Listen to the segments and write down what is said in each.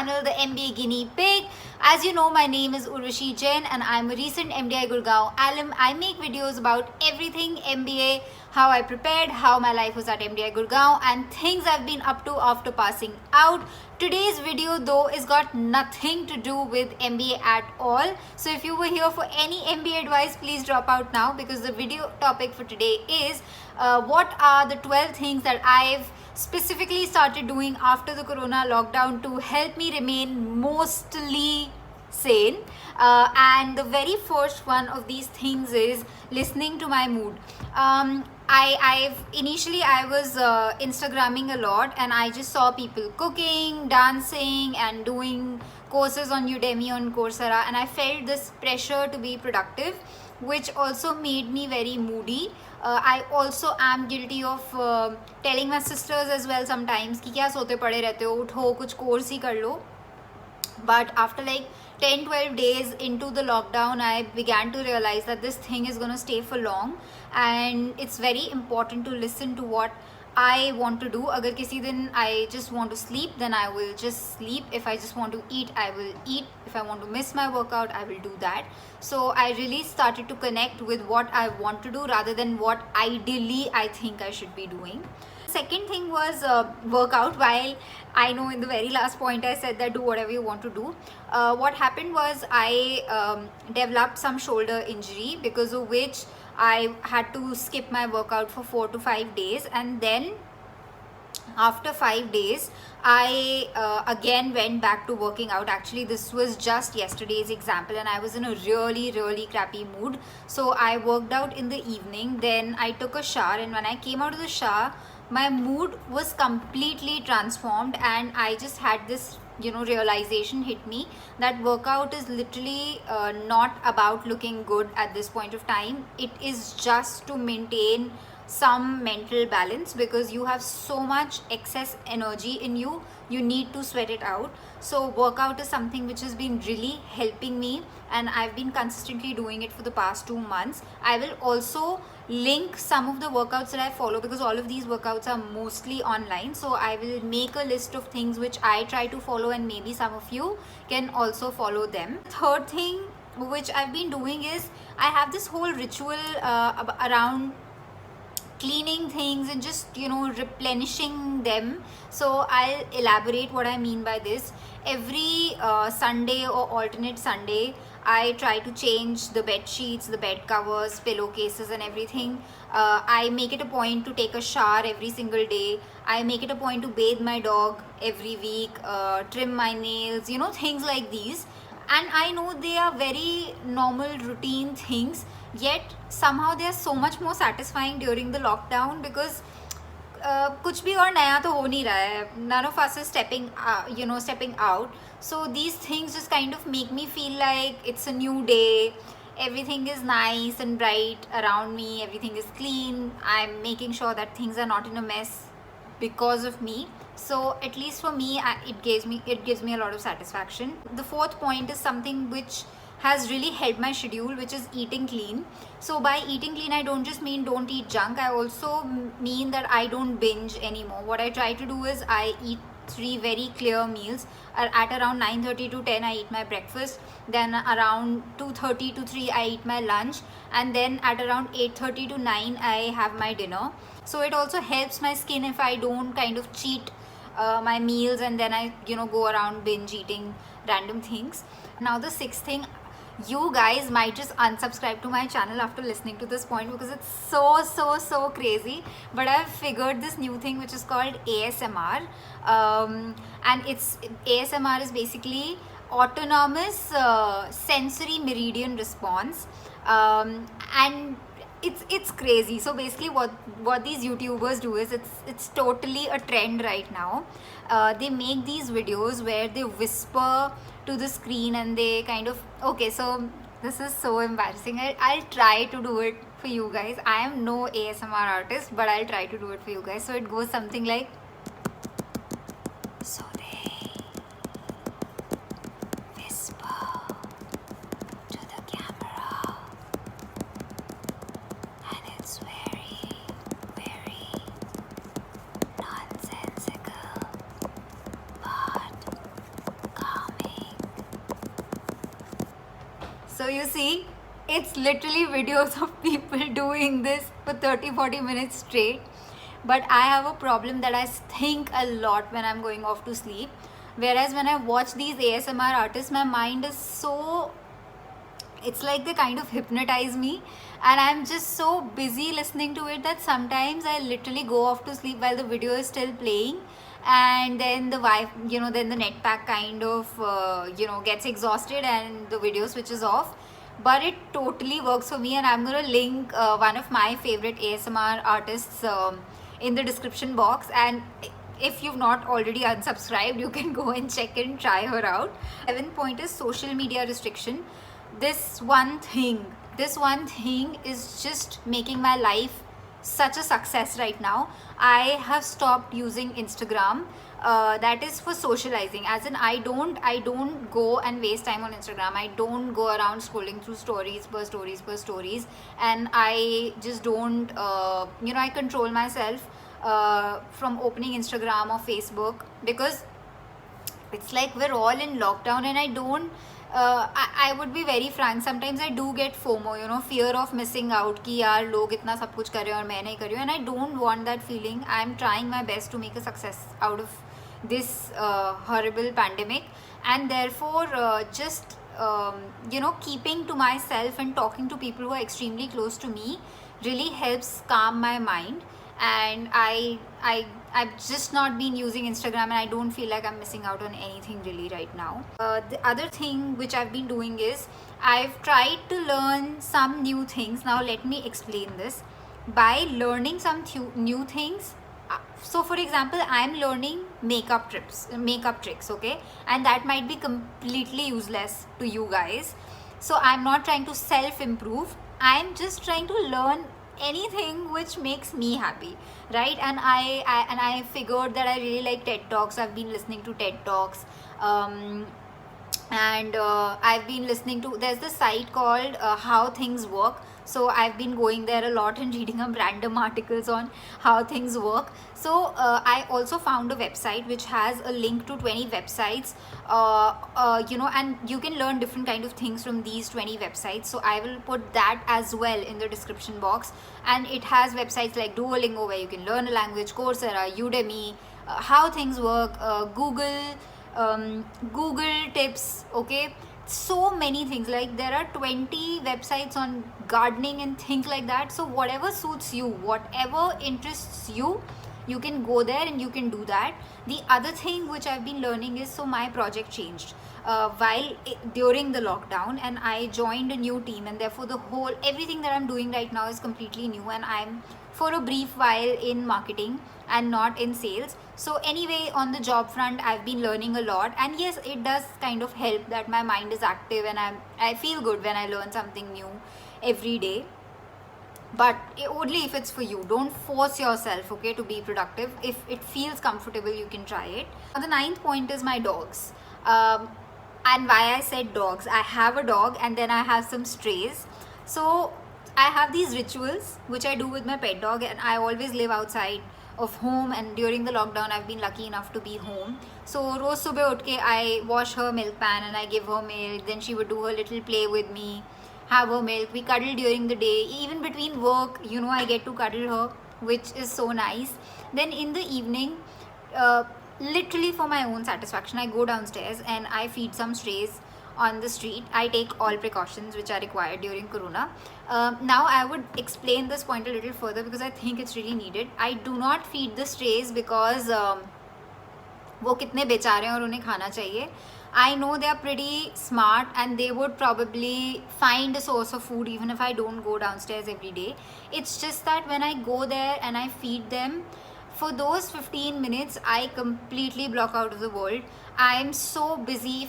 channel, the MBA Guinea Pig. As you know, my name is Urvashi Jain and I'm a recent MDI Gurgaon alum. I make videos about everything MBA, how I prepared, how my life was at MDI Gurgaon, and things I've been up to after passing out. Today's video though is got nothing to do with MBA at all. So if you were here for any MBA advice, please drop out now, because the video topic for today is what are the 12 things that I've specifically started doing after the corona lockdown to help me remain mostly sane. And the very first one of these things is listening to my mood. I was Instagramming a lot, and I just saw people cooking, dancing, and doing courses on Udemy, on Coursera, and I felt this pressure to be productive, which also made me very moody. I also am guilty of telling my sisters as well sometimes कि क्या सोते पड़े रहते हो, उठो कुछ course ही कर लो. But after like 10-12 days into the lockdown, I began to realize that this thing is going to stay for long, and it's very important to listen to what I want to do. Agar kisi din I just want to sleep, then I will just sleep. If I just want to eat, I will eat. If I want to miss my workout, I will do that. So I really started to connect with what I want to do rather than what ideally I think I should be doing. Second thing was workout. While I know in the very last point I said that do whatever you want to do, what happened was I developed some shoulder injury, because of which I had to skip my workout for 4 to 5 days, and then after 5 days I again went back to working out. Actually, this was just yesterday's example, and I was in a really crappy mood, so I worked out in the evening. Then I took a shower, and when I came out of the shower, my mood was completely transformed, and I just had this realization hit me that workout is literally not about looking good at this point of time. It is just to maintain some mental balance, because you have so much excess energy in you, you need to sweat it out. So workout is something which has been really helping me, and I've been consistently doing it for the past 2 months. I will also link some of the workouts that I follow, because all of these workouts are mostly online, so I will make a list of things which I try to follow, and maybe some of you can also follow them. Third thing which I've been doing is I have this whole ritual around cleaning things and just replenishing them. So I'll elaborate what I mean by this. Every Sunday or alternate Sunday, I try to change the bed sheets, the bed covers, pillowcases, and everything. I make it a point to take a shower every single day. I make it a point to bathe my dog every week, trim my nails, things like these. And I know they are very normal routine things, yet somehow they are so much more satisfying during the lockdown, because कुछ भी और नया तो हो नहीं रहा है. None of us is stepping out. So these things just kind of make me feel like it's a new day. Everything is nice and bright around me. Everything is clean. I'm making sure that things are not in a mess because of me. So at least for me, it gives me a lot of satisfaction. The fourth point is something which has really helped my schedule, which is eating clean. So by eating clean, I don't just mean don't eat junk. I also mean that I don't binge anymore. What I try to do is I eat 3 very clear meals. At around 9:30 to 10, I eat my breakfast. Then around 2:30 to 3, I eat my lunch. And then at around 8:30 to 9, I have my dinner. So it also helps my skin if I don't kind of cheat my meals, and then I go around binge eating random things. Now the sixth thing, you guys might just unsubscribe to my channel after listening to this point, because it's so crazy, but I've figured this new thing which is called ASMR, and ASMR is basically autonomous sensory meridian response, and it's crazy. So basically what these YouTubers do is it's totally a trend right now. They make these videos where they whisper to the screen, and they kind of, okay, so this is so embarrassing. I'll try to do it for you guys. I am no ASMR artist, but I'll try to do it for you guys. So it goes something like, so they whisper to the camera, and it's very nonsensical, but So you see, it's literally videos of people doing this for 30-40 minutes straight. But I have a problem that I think a lot when I'm going off to sleep. Whereas when I watch these ASMR artists, my mind is so, it's like they kind of hypnotize me, and I'm just so busy listening to it that sometimes I literally go off to sleep while the video is still playing, and then the then the net pack kind of gets exhausted and the video switches off. But it totally works for me, and I'm gonna link one of my favorite ASMR artists in the description box, and if you've not already unsubscribed, you can go and check and try her out. 7th point is social media restriction. This one thing is just making my life such a success right now. I have stopped using Instagram. That is for socializing, as in I don't go and waste time on Instagram. I don't go around scrolling through stories per stories, and I just don't I control myself from opening Instagram or Facebook, because it's like we're all in lockdown, and I don't I would be very frank, sometimes I do get FOMO, fear of missing out, कि यार लोग इतना सब कुछ कर रहे हैं और मैं नहीं कर रही हूँ, and I don't want that feeling. I'm trying my best to make a success out of this horrible pandemic, and therefore just keeping to myself and talking to people who are extremely close to me really helps calm my mind. And I've just not been using Instagram, and I don't feel like I'm missing out on anything really right now. The other thing which I've been doing is I've tried to learn some new things. Now let me explain this. By learning some new things, so for example, I'm learning makeup tricks, okay, and that might be completely useless to you guys. So I'm not trying to self-improve. I'm just trying to learn anything which makes me happy, right? And I figured that I really like TED Talks. I've been listening to TED Talks, and I've been listening to, there's this site called How Things Work. So I've been going there a lot and reading up random articles on how things work. So I also found a website which has a link to 20 websites, and you can learn different kind of things from these 20 websites. So I will put that as well in the description box. And it has websites like Duolingo, where you can learn a language, Coursera, Udemy, How Things Work, Google Tips, okay? So many things, like there are 20 websites on gardening and things like that. So whatever suits you, whatever interests you, you can go there and you can do that. The other thing which I've been learning is, so my project changed during the lockdown, and I joined a new team, and therefore everything that I'm doing right now is completely new, and I'm for a brief while in marketing and not in sales. So anyway, on the job front, I've been learning a lot, and yes, it does kind of help that my mind is active, and I feel good when I learn something new every day. But only if it's for you. Don't force yourself, okay, to be productive. If it feels comfortable, you can try it. The 9th point is my dogs. And why I said dogs, I have a dog, and then I have some strays. So I have these rituals which I do with my pet dog, and I always live outside of home, and during the lockdown I've been lucky enough to be home. So roz subah utke I wash her milk pan and I give her milk, then she would do her little play with me, have her milk, we cuddle during the day, even between work, I get to cuddle her, which is so nice. Then in the evening, literally for my own satisfaction, I go downstairs and I feed some strays on the street. I take all precautions which are required during Corona. Now I would explain this point a little further because I think it's really needed. I do not feed the strays because वो कितने बेचारे हैं और उन्हें खाना चाहिए. I know they are pretty smart and they would probably find a source of food even if I don't go downstairs every day. It's just that when I go there and I feed them, for those 15 minutes I completely block out of the world. I am so busy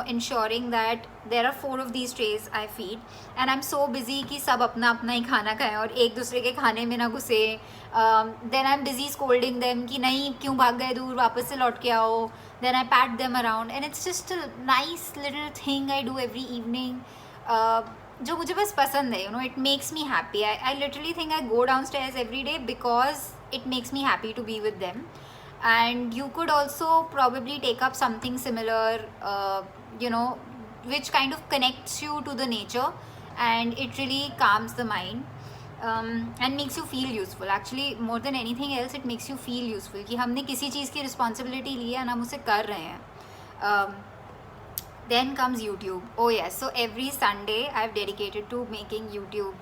ensuring that there are 4 of these trays I feed, and I'm so busy कि सब अपना अपना ही खाना खाएं और एक दूसरे के खाने में ना घुसे. Then I'm busy scolding them कि नहीं क्यों भाग गए दूर, वापस से लौट के आओ. Then I pat them around, and it's just a nice little thing I do every evening, जो मुझे बस पसंद है. It makes me happy. I literally think I go downstairs every day because it makes me happy to be with them. And you could also probably take up something similar, which kind of connects you to the nature, and it really calms the mind. And makes you feel useful. Actually, more than anything else, it makes you feel useful कि हमने किसी चीज़ की responsibility ली है and हम उसे कर रहे हैं. Then comes YouTube. Oh yes, so every Sunday I've dedicated to making YouTube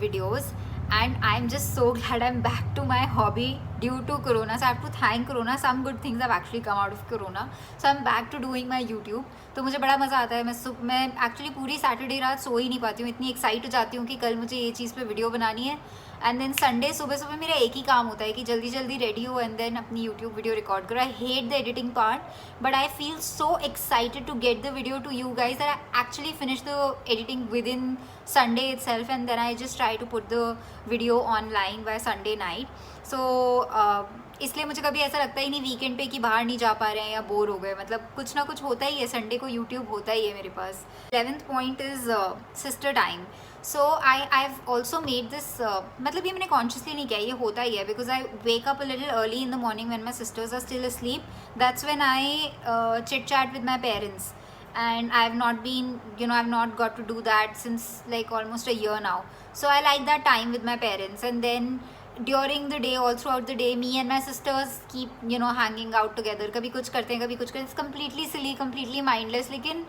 videos, and I'm just so glad I'm back to my hobby due to Corona. So I have to thank Corona. Some good things have actually come out of Corona. So I'm back to doing my YouTube. तो मुझे बड़ा मज़ा आता है. मैं actually पूरी Saturday रात सो ही नहीं पाती हूँ. इतनी एक्साइट हो जाती हूँ कि कल मुझे ये चीज़ पे वीडियो बनानी है. एंड देन संडे सुबह सुबह मेरा एक ही काम होता है कि जल्दी जल्दी रेडी हो एंड देन अपनी यूट्यूब वीडियो रिकॉर्ड करो. I hate the editing part, but I feel so excited to get the video to you guys that I actually finish the editing within Sunday itself, and then I just try to put the video online by Sunday night. So इसलिए मुझे कभी ऐसा लगता ही नहीं weekend पे कि बाहर नहीं जा पा रहे हैं या बोर हो गए. मतलब कुछ ना कुछ होता ही है. संडे को यूट्यूब होता ही है मेरे पास. 11th point is sister time. So I've also made this मतलब ये मैंने consciously नहीं किया, ये होता ही है because I wake up a little early in the morning when my sisters are still asleep. That's when I chit chat with my parents. And I've not been, I've not got to do that since like almost a year now. So I like that time with my parents. And then during the day, all throughout the day, me and my sisters keep, hanging out together. कभी कुछ करते हैं, कभी कुछ करते हैं. It's completely silly, completely mindless. लेकिन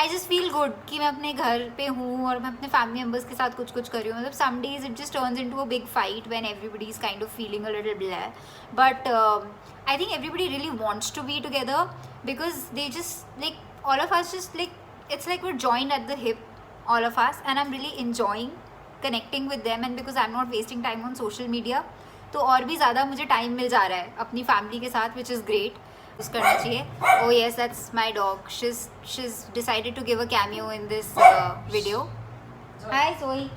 I just feel good कि मैं अपने घर पे हूँ और मैं अपने family members के साथ कुछ कर रही हूँ. मतलब some days it just turns into a big fight when everybody is kind of feeling a little blah. But I think everybody really wants to be together because they just like, all of us just like, it's like we're joined at the hip, all of us, and I'm really enjoying connecting with them. And because I'm not wasting time on social media, तो और भी ज़्यादा मुझे time मिल जा रहा है अपनी family के साथ, which is great. कुछ करना चाहिए. Oh yes, that's my dog. She's decided to give a cameo in this video. Hi Zoe.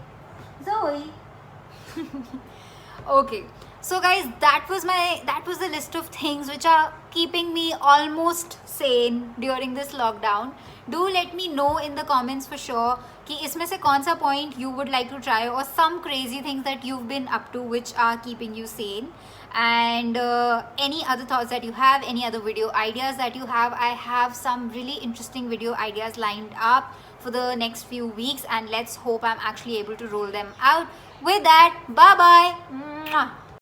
Okay. So guys, that was the list of things which are keeping me almost sane during this lockdown. Do let me know in the comments for sure कि इसमें से कौन सा point you would like to try, or some crazy things that you've been up to which are keeping you sane. And any other thoughts that you have, any other video ideas that you have. I have some really interesting video ideas lined up for the next few weeks, and let's hope I'm actually able to roll them out. With that, bye bye.